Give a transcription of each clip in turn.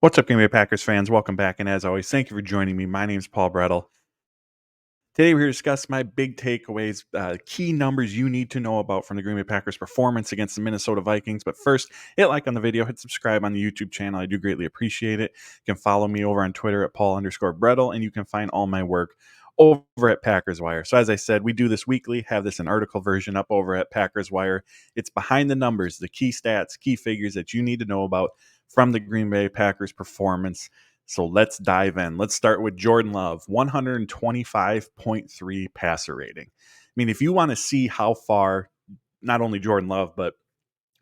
What's up, Green Bay Packers fans? Welcome back, and as always, thank you for joining me. My name's Paul Brettel. Today, we're here to discuss my big takeaways, key numbers you need to know about from the Green Bay Packers' performance against the Minnesota Vikings. But first, hit like on the video, hit subscribe on the YouTube channel. I do greatly appreciate it. You can follow me over on Twitter at Paul_Brettel, and you can find all my work over at Packers Wire. So, as I said, we do this weekly, have this in article version up over at Packers Wire. It's behind the numbers, the key stats, key figures that you need to know about from the Green Bay Packers' performance. So let's dive in. Let's start with Jordan Love, 125.3 passer rating. I mean, if you want to see how far not only Jordan Love, but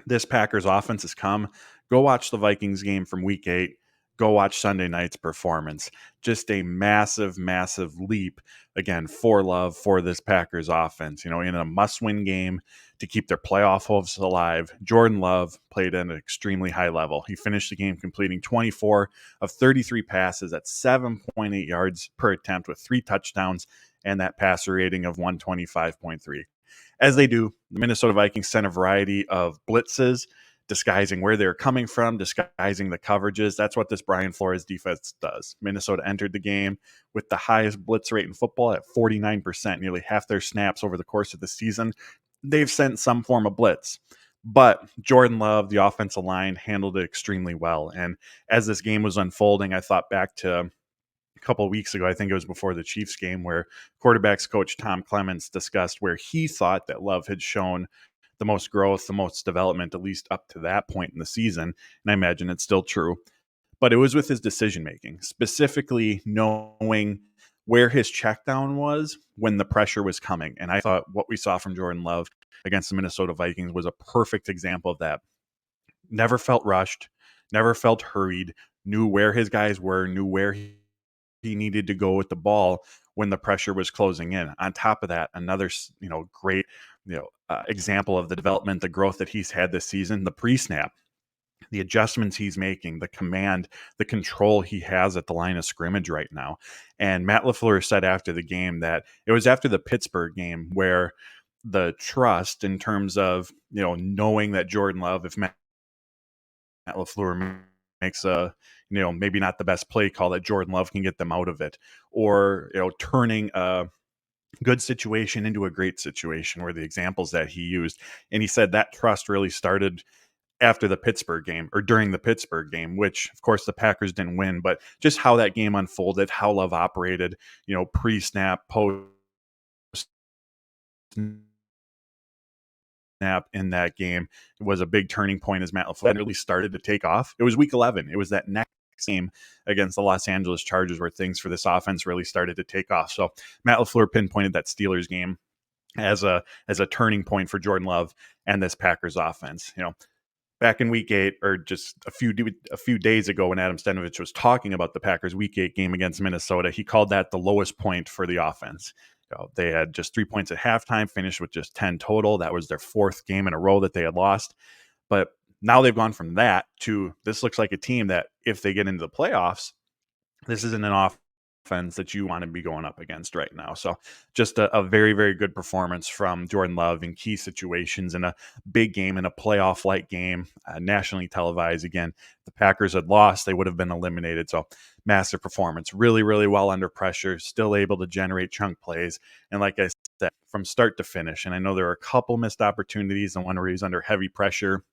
this Packers offense has come, go watch the Vikings game from week 8. Go watch Sunday night's performance. Just a massive, massive leap, again, for Love, for this Packers offense. You know, in a must-win game to keep their playoff hopes alive, Jordan Love played at an extremely high level. He finished the game completing 24 of 33 passes at 7.8 yards per attempt with 3 touchdowns and that passer rating of 125.3. As they do, the Minnesota Vikings sent a variety of blitzes, disguising where they're coming from, disguising the coverages. That's what this Brian Flores defense does. Minnesota entered the game with the highest blitz rate in football at 49%, nearly half their snaps over the course of the season. They've sent some form of blitz. But Jordan Love, the offensive line, handled it extremely well. And as this game was unfolding, I thought back to a couple of weeks ago, I think it was before the Chiefs game, where quarterbacks coach Tom Clements discussed where he thought that Love had shown the most growth, the most development, at least up to that point in the season. And I imagine it's still true. But it was with his decision making, specifically knowing where his check down was when the pressure was coming. And I thought what we saw from Jordan Love against the Minnesota Vikings was a perfect example of that. Never felt rushed, never felt hurried, knew where his guys were, knew where he needed to go with the ball when the pressure was closing in. On top of that, another great example of the development, the growth that he's had this season, the pre-snap, the adjustments he's making, the command, the control he has at the line of scrimmage right now. And Matt LaFleur said after the game that it was after the Pittsburgh game where the trust in terms of knowing that Jordan Love, if Matt LaFleur makes a maybe not the best play call, that Jordan Love can get them out of it, or turning a good situation into a great situation, were the examples that he used. And he said that trust really started after the Pittsburgh game, or during the Pittsburgh game, which of course the Packers didn't win, but just how that game unfolded, how Love operated, pre-snap, post snap in that game was a big turning point as Matt LaFleur really started to take off. It was week 11. It was that next game against the Los Angeles Chargers where things for this offense really started to take off. So Matt LaFleur pinpointed that Steelers game as a turning point for Jordan Love and this Packers offense. Back in week 8, or just a few days ago, when Adam Stenovich was talking about the Packers week 8 game against Minnesota, he called that the lowest point for the offense. They had just 3 points at halftime, finished with just 10 total. That was their 4th game in a row that they had lost. But now they've gone from that to, this looks like a team that if they get into the playoffs, this isn't an offense that you want to be going up against right now. So just a very, very good performance from Jordan Love in key situations in a big game, in a playoff-like game, nationally televised. Again, the Packers had lost, they would have been eliminated. So massive performance, really, really well under pressure, still able to generate chunk plays. And like I said, from start to finish, and I know there were a couple missed opportunities, and one where he's under heavy pressure,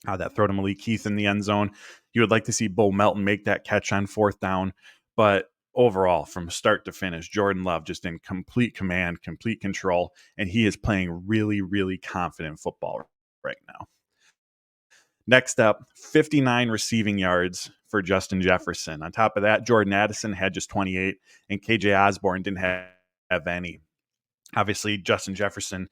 that throw to Malik Heath in the end zone. You would like to see Bo Melton make that catch on 4th down. But overall, from start to finish, Jordan Love just in complete command, complete control, and he is playing really, really confident football right now. Next up, 59 receiving yards for Justin Jefferson. On top of that, Jordan Addison had just 28, and KJ Osborne didn't have any. Obviously, Justin Jefferson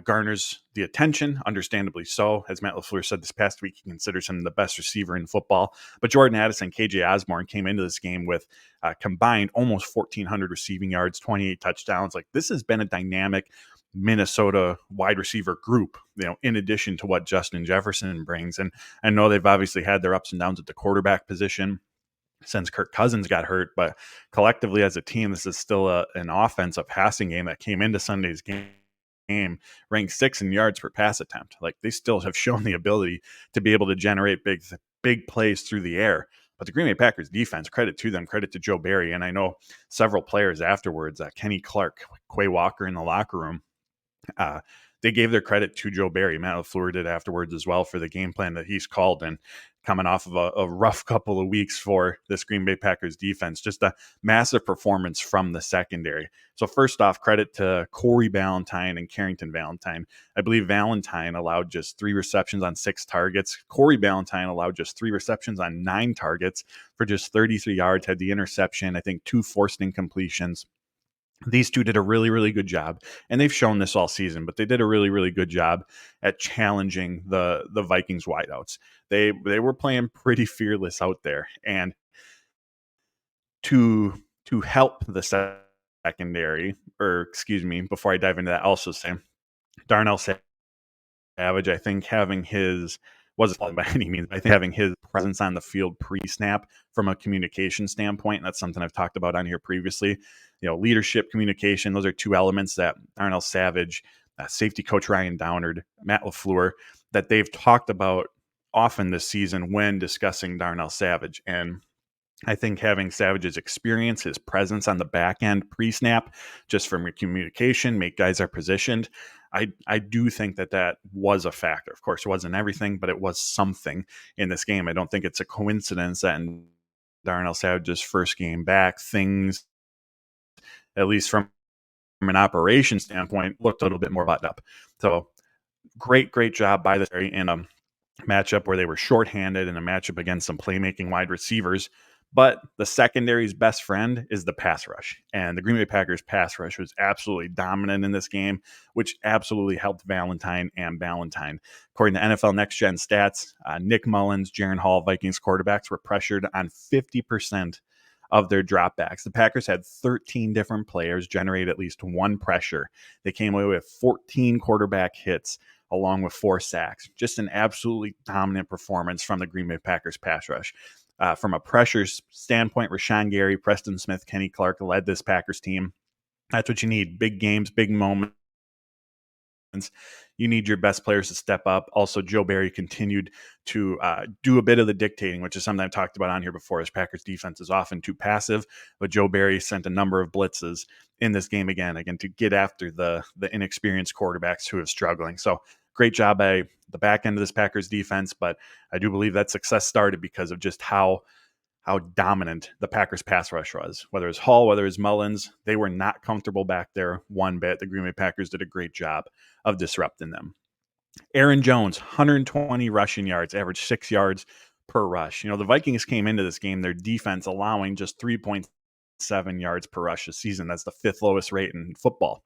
garners the attention, understandably so. As Matt LaFleur said this past week, he considers him the best receiver in football. But Jordan Addison and KJ Osborne came into this game with combined almost 1,400 receiving yards, 28 touchdowns. Like, this has been a dynamic Minnesota wide receiver group, in addition to what Justin Jefferson brings. And I know they've obviously had their ups and downs at the quarterback position since Kirk Cousins got hurt, but collectively as a team, this is still an offensive passing game that came into Sunday's game ranked 6th in yards per pass attempt. Like, they still have shown the ability to be able to generate big plays through the air. But the Green Bay Packers defense, credit to them, credit to Joe Barry. And I know several players afterwards, Kenny Clark, Quay Walker in the locker room, uh, they gave their credit to Joe Barry. Matt LaFleur did afterwards as well for the game plan that he's called. And coming off of a rough couple of weeks for this Green Bay Packers defense, just a massive performance from the secondary. So first off, credit to Corey Ballantyne and Carrington Valentine. I believe Valentine allowed just 3 receptions on 6 targets. Corey Ballantyne allowed just 3 receptions on 9 targets for just 33 yards, had the interception, I think 2 forced incompletions. These two did a really, really good job, and they've shown this all season, but they did a really, really good job at challenging the Vikings wideouts. They were playing pretty fearless out there, and to help the secondary, or excuse me, before I dive into that, also say Darnell Savage, I think having his wasn't flawed by any means, but I think having his presence on the field pre-snap from a communication standpoint, and that's something I've talked about on here previously. Leadership, communication, those are 2 elements that Darnell Savage, safety coach Ryan Downard, Matt LaFleur, that they've talked about often this season when discussing Darnell Savage. And I think having Savage's experience, his presence on the back end pre-snap, just from your communication, make guys are positioned. I do think that was a factor. Of course, it wasn't everything, but it was something in this game. I don't think it's a coincidence that in Darnell Savage's first game back, things, at least from an operation standpoint, looked a little bit more buttoned up. So great job by the in a matchup where they were shorthanded, in a matchup against some playmaking wide receivers. But the secondary's best friend is the pass rush. And the Green Bay Packers pass rush was absolutely dominant in this game, which absolutely helped Valentine and Ballantyne. According to NFL Next Gen stats, Nick Mullins, Jaren Hall, Vikings quarterbacks were pressured on 50% of their dropbacks. The Packers had 13 different players generate at least 1 pressure. They came away with 14 quarterback hits, along with 4 sacks. Just an absolutely dominant performance from the Green Bay Packers pass rush. From a pressure standpoint, Rashawn Gary, Preston Smith, Kenny Clark led this Packers team. That's what you need. Big games, big moments. You need your best players to step up. Also, Joe Barry continued to do a bit of the dictating, which is something I've talked about on here before. As Packers defense is often too passive, but Joe Barry sent a number of blitzes in this game again to get after the inexperienced quarterbacks who are struggling. So great job by the back end of this Packers defense, but I do believe that success started because of just how dominant the Packers pass rush was. Whether it's Hall, whether it's Mullins, they were not comfortable back there one bit. The Green Bay Packers did a great job of disrupting them. Aaron Jones, 120 rushing yards, averaged 6 yards per rush. The Vikings came into this game, their defense allowing just 3.7 yards per rush this season. That's the 5th lowest rate in football.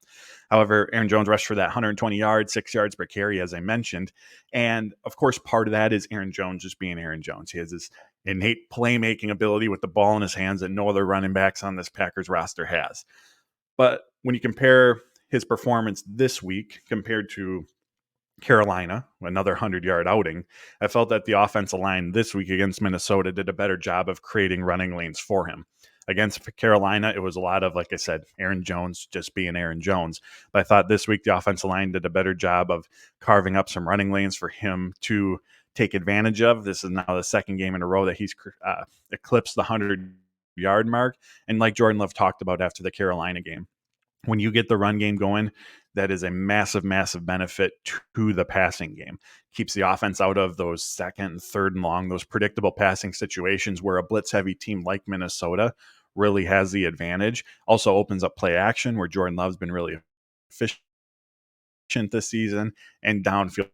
However, Aaron Jones rushed for that 120 yards, 6 yards per carry, as I mentioned. And of course, part of that is Aaron Jones just being Aaron Jones. He has this innate playmaking ability with the ball in his hands that no other running backs on this Packers roster has. But when you compare his performance this week compared to Carolina, another 100-yard outing, I felt that the offensive line this week against Minnesota did a better job of creating running lanes for him. Against Carolina, it was a lot of, like I said, Aaron Jones just being Aaron Jones. But I thought this week the offensive line did a better job of carving up some running lanes for him to take advantage of. This is now the second game in a row that he's eclipsed the 100-yard mark. And like Jordan Love talked about after the Carolina game, when you get the run game going, that is a massive, massive benefit to the passing game. Keeps the offense out of those second and third and long, those predictable passing situations where a blitz-heavy team like Minnesota really has the advantage. Also opens up play action where Jordan Love's been really efficient this season, and downfield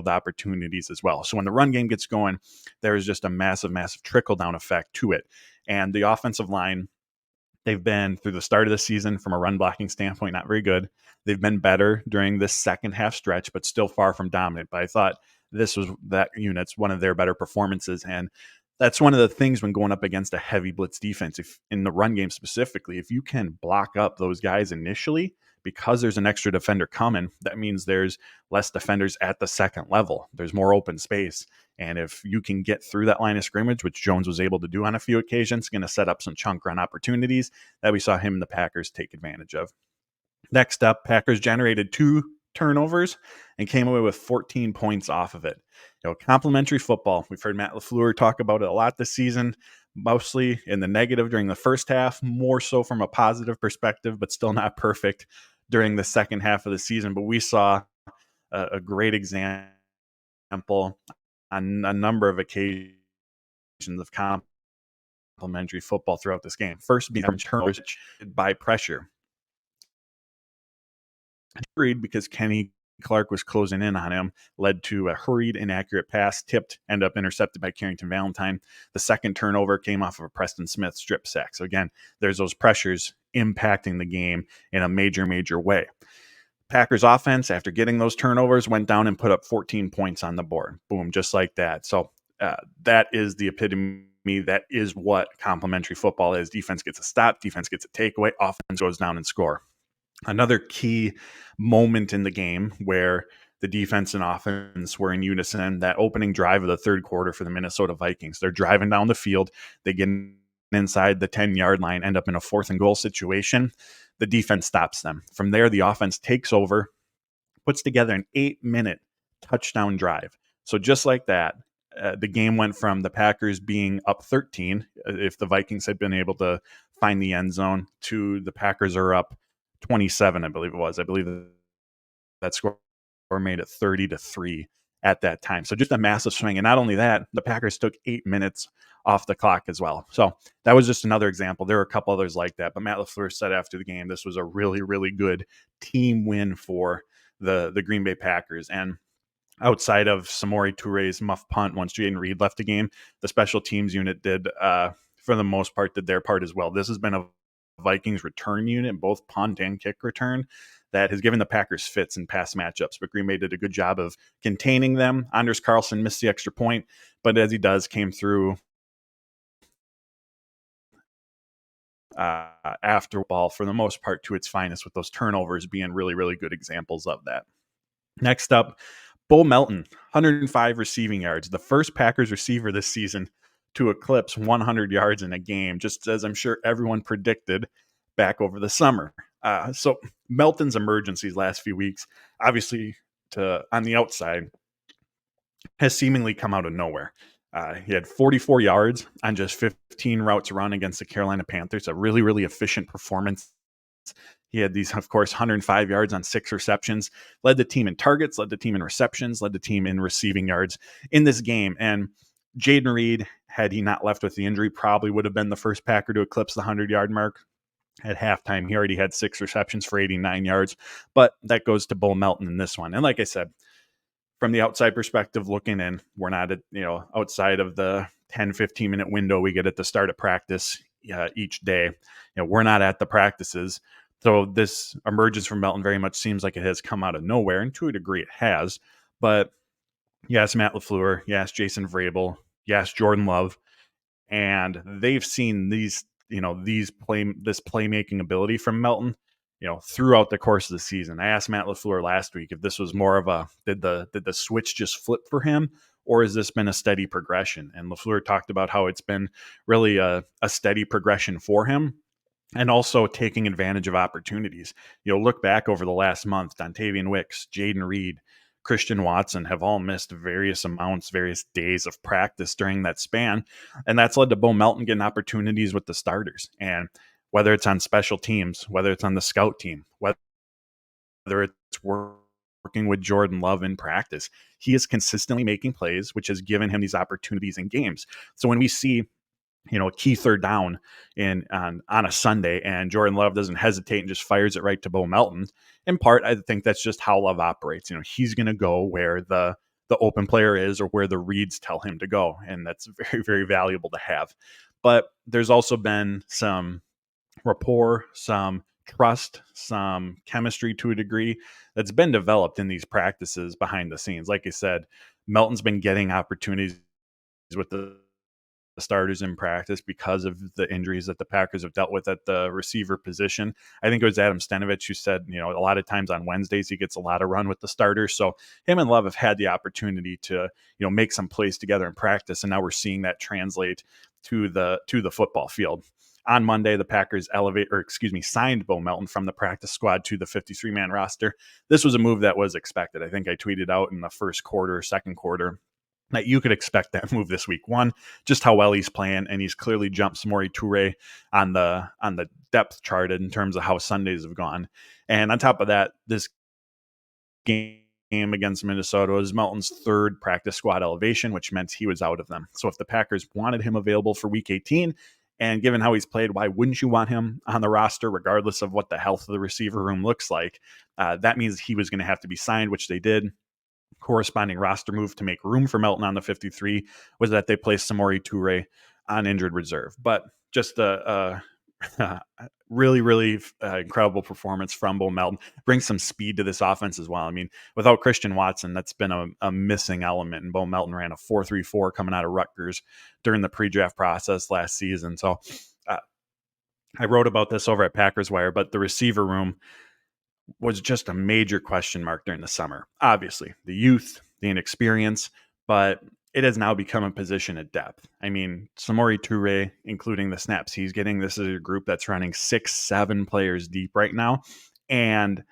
opportunities as well. So when the run game gets going, there is just a massive, massive trickle-down effect to it. And the offensive line, they've been, through the start of the season, from a run blocking standpoint, not very good. They've been better during this second half stretch, but still far from dominant. But I thought that unit's one of their better performances. And that's one of the things when going up against a heavy blitz defense, if in the run game specifically, if you can block up those guys initially, because there's an extra defender coming, that means there's less defenders at the second level. There's more open space. And if you can get through that line of scrimmage, which Jones was able to do on a few occasions, going to set up some chunk run opportunities that we saw him and the Packers take advantage of. Next up, Packers generated two turnovers and came away with 14 points off of it. Complementary football. We've heard Matt LaFleur talk about it a lot this season, mostly in the negative during the first half, more so from a positive perspective, but still not perfect during the second half of the season. But we saw a great example on a number of occasions of complementary football throughout this game. First, being turnovers by pressure. Hurried because Kenny Clark was closing in on him, led to a hurried, inaccurate pass, tipped, ended up intercepted by Carrington Valentine. The second turnover came off of a Preston Smith strip sack. So again, there's those pressures impacting the game in a major, major way. Packers offense, after getting those turnovers, went down and put up 14 points on the board. Boom, just like that. So that is the epitome. That is what complementary football is. Defense gets a stop, defense gets a takeaway, offense goes down and score. Another key moment in the game where the defense and offense were in unison, that opening drive of the third quarter for the Minnesota Vikings. They're driving down the field. They get inside the 10-yard line, end up in a 4th and goal situation. The defense stops them. From there, the offense takes over, puts together an 8-minute touchdown drive. So just like that, the game went from the Packers being up 13, if the Vikings had been able to find the end zone, to the Packers are up 27, I believe it was. I believe that score made it 30-3 at that time. So just a massive swing. And not only that, the Packers took 8 minutes off the clock as well. So that was just another example. There were a couple others like that. But Matt LaFleur said after the game, this was a really, really good team win for the Green Bay Packers. And outside of Samori Touré's muff punt once Jaden Reed left the game, the special teams unit did, for the most part, did their part as well. This has been a Vikings return unit, both punt and kick return, that has given the Packers fits in past matchups. But Green Bay did a good job of containing them. Anders Carlson missed the extra point, but as he does, came through after ball for the most part to its finest, with those turnovers being really, really good examples of that. Next up, Bo Melton, 105 receiving yards, the first Packers receiver this season to eclipse 100 yards in a game, just as I'm sure everyone predicted back over the summer. So Melton's emergence these last few weeks, obviously on the outside, has seemingly come out of nowhere. He had 44 yards on just 15 routes run against the Carolina Panthers, a really, really efficient performance. He had these, of course, 105 yards on 6 receptions, led the team in targets, led the team in receptions, led the team in receiving yards in this game. And Jaden Reed, had he not left with the injury, probably would have been the first Packer to eclipse the 100-yard mark. At halftime, he already had 6 receptions for 89 yards, but that goes to Bo Melton in this one. And like I said, from the outside perspective looking in, we're not at, outside of the 10-15 minute window we get at the start of practice each day. We're not at the practices. So this emergence from Melton very much seems like it has come out of nowhere, and to a degree it has. But yes, Matt LaFleur, yes, Jason Vrabel, yes, Jordan Love, and they've seen this playmaking ability from Melton, throughout the course of the season. I asked Matt LaFleur last week if this was more of a, did the switch just flip for him, or has this been a steady progression? And LaFleur talked about how it's been really a steady progression for him, and also taking advantage of opportunities. Look back over the last month, Dontavian Wicks, Jaden Reed, Christian Watson have all missed various days of practice during that span. And that's led to Bo Melton getting opportunities with the starters. And whether it's on special teams, whether it's on the scout team, whether it's working with Jordan Love in practice, he is consistently making plays, which has given him these opportunities in games. So when we see a key third down on a Sunday, and Jordan Love doesn't hesitate and just fires it right to Bo Melton, in part, I think that's just how Love operates. He's going to go where the open player is, or where the reads tell him to go. And that's very, very valuable to have. But there's also been some rapport, some trust, some chemistry to a degree that's been developed in these practices behind the scenes. Like I said, Melton's been getting opportunities with the starters in practice because of the injuries that the Packers have dealt with at the receiver position. I think it was Adam Stenavich who said, a lot of times on Wednesdays he gets a lot of run with the starters. So him and Love have had the opportunity to, make some plays together in practice, and now we're seeing that translate to the football field. On Monday, the Packers signed Bo Melton from the practice squad to the 53-man roster. This was a move that was expected. I think I tweeted out in the first quarter, second quarter, that you could expect that move this week. One, just how well he's playing, and he's clearly jumped Samori Toure on the depth chart in terms of how Sundays have gone. And on top of that, this game against Minnesota was Melton's third practice squad elevation, which meant he was out of them. So if the Packers wanted him available for week 18, and given how he's played, why wouldn't you want him on the roster, regardless of what the health of the receiver room looks like? That means he was going to have to be signed, which they did. Corresponding roster move to make room for Melton on the 53 was that they placed Samori Toure on injured reserve. But just a really, really incredible performance from Bo Melton. Brings some speed to this offense as well. I mean, without Christian Watson, that's been a missing element. And Bo Melton ran a 4.34 coming out of Rutgers during the pre-draft process last season. So I wrote about this over at Packers Wire, but the receiver room was just a major question mark during the summer. Obviously, the youth, the inexperience, but it has now become a position at depth. I mean, Samori Toure, including the snaps he's getting, this is a group that's running 6-7 players deep right now. And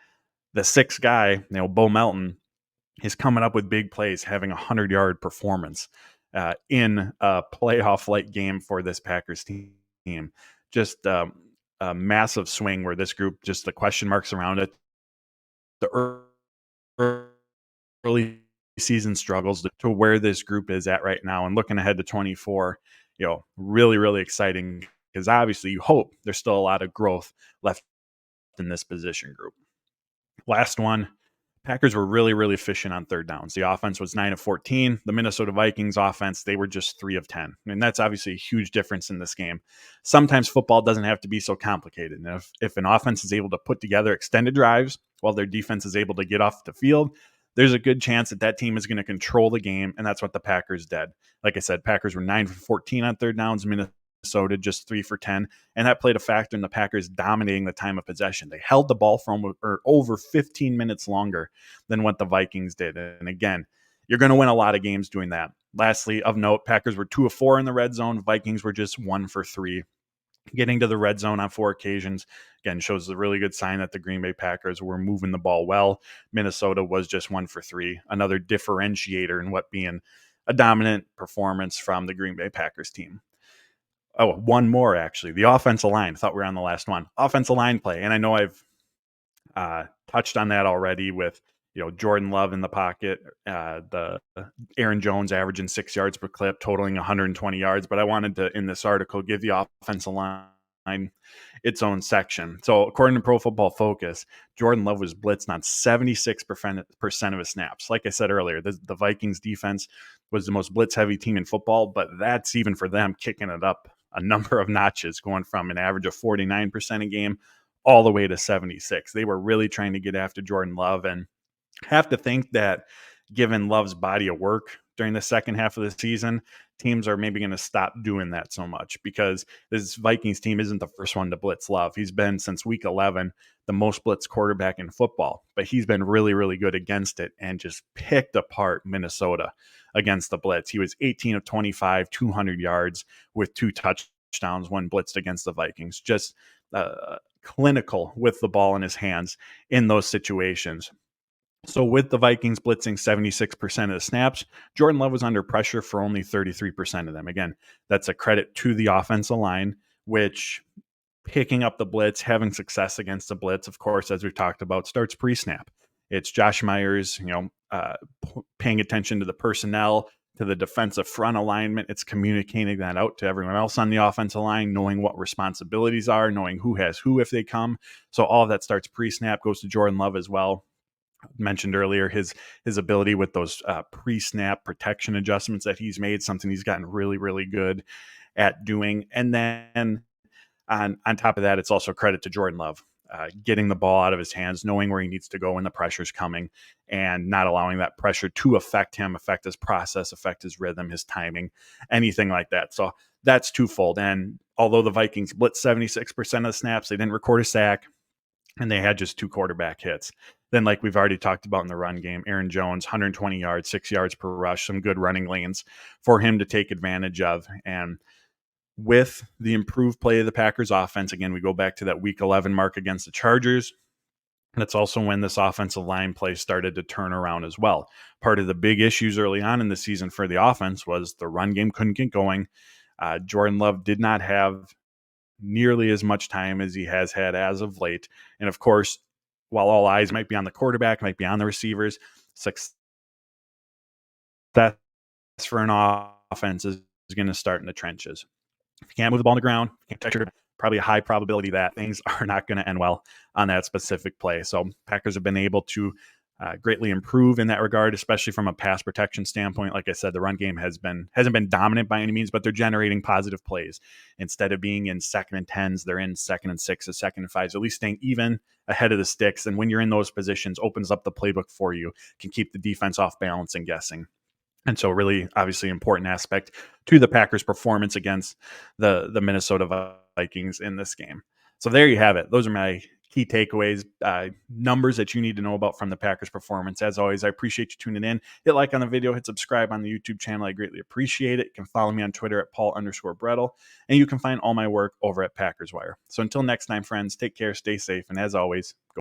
the sixth guy, Bo Melton, is coming up with big plays, having a 100-yard performance in a playoff-like game for this Packers team. Just a massive swing where this group, just the question marks around it, the early season struggles to where this group is at right now, and looking ahead to 24, really, really exciting, because obviously you hope there's still a lot of growth left in this position group. Last one, Packers were really, really efficient on third downs. The offense was 9 of 14. The Minnesota Vikings offense, they were just 3 of 10. And that's obviously a huge difference in this game. Sometimes football doesn't have to be so complicated. And if an offense is able to put together extended drives while their defense is able to get off the field, there's a good chance that team is going to control the game. And that's what the Packers did. Like I said, Packers were 9 for 14 on third downs. Minnesota just 3 for 10, and that played a factor in the Packers dominating the time of possession. They held the ball for over 15 minutes longer than what the Vikings did. And again, you're going to win a lot of games doing that. Lastly, of note, Packers were 2 of 4 in the red zone. Vikings were just 1 for 3. Getting to the red zone on 4 occasions, again, shows a really good sign that the Green Bay Packers were moving the ball well. Minnesota was just 1 for 3. Another differentiator in what being a dominant performance from the Green Bay Packers team. Oh, one more, actually. The offensive line. I thought we were on the last one. Offensive line play. And I know I've touched on that already with, Jordan Love in the pocket, the Aaron Jones averaging 6 yards per clip, totaling 120 yards. But I wanted to, in this article, give the offensive line its own section. So according to Pro Football Focus, Jordan Love was blitzed on 76% of his snaps. Like I said earlier, the Vikings defense was the most blitz-heavy team in football, but that's even for them kicking it up a number of notches, going from an average of 49% a game all the way to 76. They were really trying to get after Jordan Love, and have to think that given Love's body of work during the second half of the season, teams are maybe going to stop doing that so much, because this Vikings team isn't the first one to blitz Love. He's been, since week 11, the most blitzed quarterback in football, but he's been really, really good against it and just picked apart Minnesota against the blitz. He was 18 of 25, 200 yards with 2 touchdowns when blitzed against the Vikings. Just clinical with the ball in his hands in those situations. So with the Vikings blitzing 76% of the snaps, Jordan Love was under pressure for only 33% of them. Again, that's a credit to the offensive line, which picking up the blitz, having success against the blitz, of course, as we've talked about, starts pre-snap. It's Josh Myers, paying attention to the personnel, to the defensive front alignment. It's communicating that out to everyone else on the offensive line, knowing what responsibilities are, knowing who has who if they come. So all of that starts pre-snap, goes to Jordan Love as well. Mentioned earlier his ability with those pre-snap protection adjustments that he's made, something he's gotten really, really good at doing. And then on top of that, it's also credit to Jordan Love, getting the ball out of his hands, knowing where he needs to go when the pressure's coming, and not allowing that pressure to affect him, affect his process, affect his rhythm, his timing, anything like that. So that's twofold. And although the Vikings blitzed 76% of the snaps, they didn't record a sack, and they had just 2 quarterback hits. Then, like we've already talked about in the run game, Aaron Jones, 120 yards, 6 yards per rush, some good running lanes for him to take advantage of. And with the improved play of the Packers offense, again, we go back to that week 11 mark against the Chargers. And it's also when this offensive line play started to turn around as well. Part of the big issues early on in the season for the offense was the run game couldn't get going. Jordan Love did not have nearly as much time as he has had as of late. And of course, while all eyes might be on the quarterback, might be on the receivers, success for an offense is going to start in the trenches. If you can't move the ball on the ground, you can't touch it, probably a high probability that things are not going to end well on that specific play. So Packers have been able to greatly improve in that regard, especially from a pass protection standpoint. Like I said, the run game hasn't been dominant by any means, but they're generating positive plays. Instead of being in 2nd and 10s, they're in 2nd and 6s, 2nd and 5s, at least staying even ahead of the sticks. And when you're in those positions, opens up the playbook for you, can keep the defense off balance and guessing. And so really, obviously, important aspect to the Packers' performance against the Minnesota Vikings in this game. So there you have it. Those are my key takeaways, numbers that you need to know about from the Packers' performance. As always, I appreciate you tuning in. Hit like on the video, hit subscribe on the YouTube channel. I greatly appreciate it. You can follow me on Twitter at Paul_Brettel, and you can find all my work over at Packers Wire. So until next time, friends, take care, stay safe, and as always, go